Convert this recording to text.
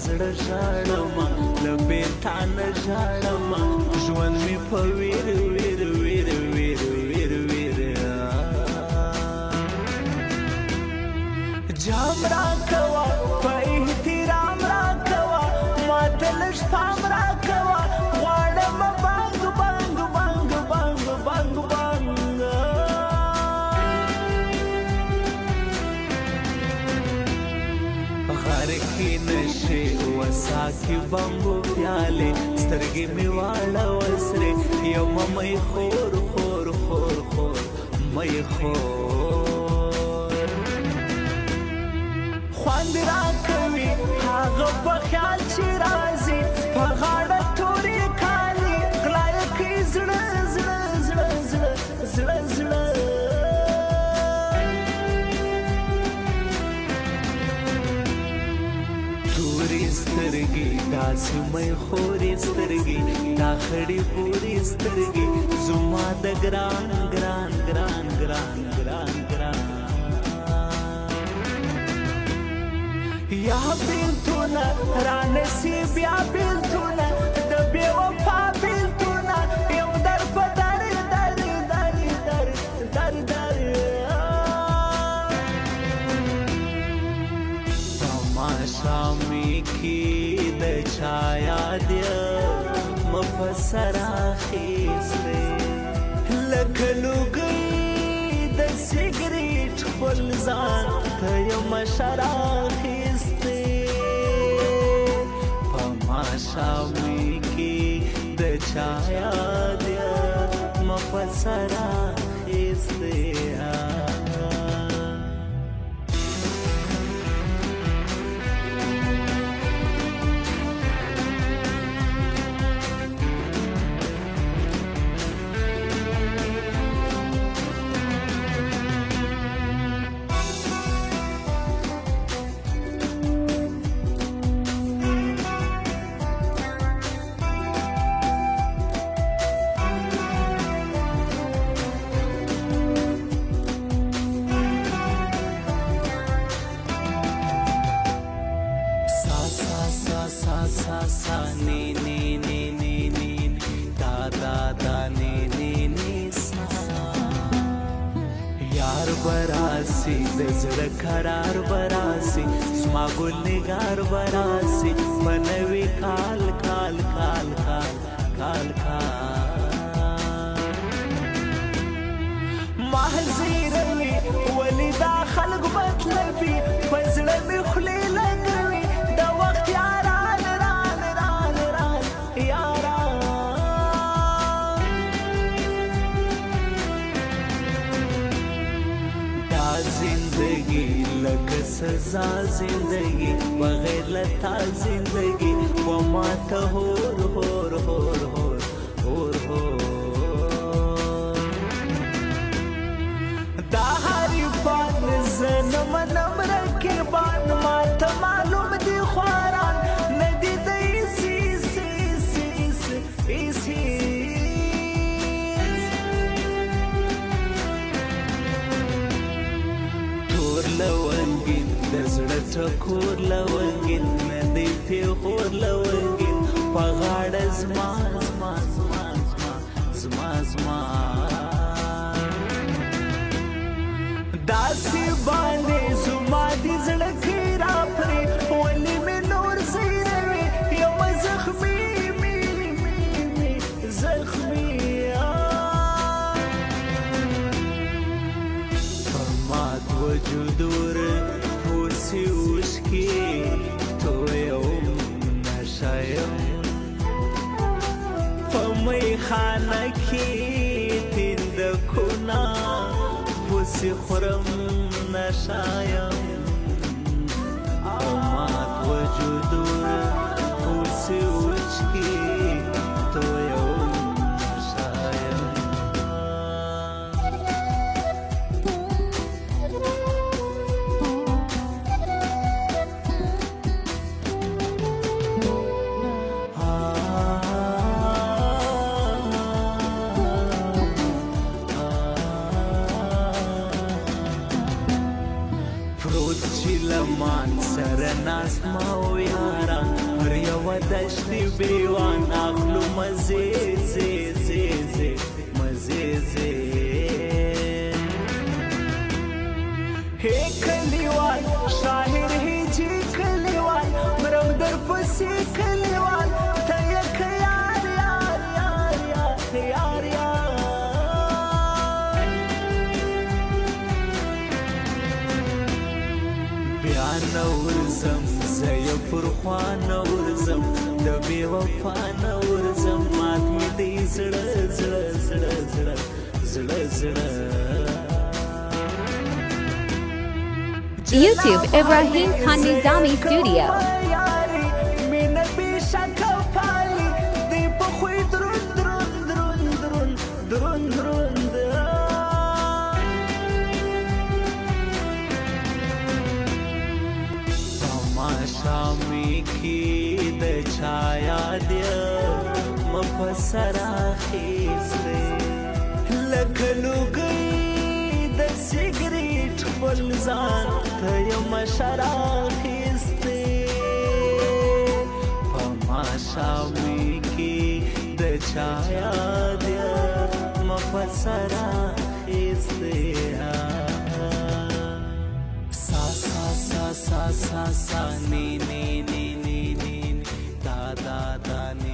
زړه ژاړمه له بېلتانه ژاړمه ژوند مې په ویر ویر ویر ویر ویر ویر جام راکوه په احترام راکوه ماته لږ پام راکوه غواړم بانګ بانګ بانګ بانګ بانګ بانګ غر کې نشې وساکي بمبو پیالې سترګې مې واړوه سرې یمه مې خور خور خور خور مې خور خوند راکوي هغه په خیال چې راځي په غاړه تورې کالي غلا یې کوي زړه زړه زړه زړه زړه زړه تورې سترګې داسې مې خورې سترګې دا خړې پورې سترګې زما د ګران ګران ګران ګران ګران ګران یا بیلتونه رانسی بیا بیلتونه د بې وفا بیلتونه یم در په در در در در در در تماشا می کی د چا یاد مفسر اخیسته لکه لوګی د سیګریټ خپل ځان ته یم شر اخیسته په ماشا می کی د چا یاد مفسر اخیسته sa sa ni ni ni ni ni da da da ni ni ni sa यार बरासी د زړه قرار براسي زما ګل نگار براسي منوي کال کال کال کال کال کال محزيروي ولدا خلق مطلبي پزړه مې خلې لګوي دا وخت یارا जिंदगी लग सजा जिंदगी बगैर लता जिंदगी वो मात होर होर होर होर होर होर दाहरी पान जन्म नम्र के बान मात मालूम दी ख्वारान नदी दई सी सी सी सी सी لونگین د زړه ټکور لونگین ندی پیغور لونگین په غاړه زما زما زما زما زما داسې باندې زما دي زړه کې راپرې ولې مې نور زیروي یم زخمي زخمي وجود ور پوسی وشکی تو یوم نشایم پمی خانه کی تند کنا پوسی خورم نشایم امات وجود ور پوسی وشکی تو یوم نشایم مان سره ناست ما و یاران دشتي بیوان اخلو مزه زه زه زه مزه زه هی کلیوان شاهر هی جی کلیوان مرم در پسی کلیوان تا یک یار یار یار یار یار یار بیا نورزم زی پرخوا نورزم د بی وفا نورزم مات می دی زړه زړه زړه زړه زړه زړه YouTube Ibrahim Khan Nizami Studio. شامی کی د چھایا دیا مفسرا خیستے لکھلو گئی د سگریٹ بلزان تیم شرا خیستے پما شامی کی د چھایا دیا مفسرا خیستے sa sa sa ni ni ni ni ni da da da ni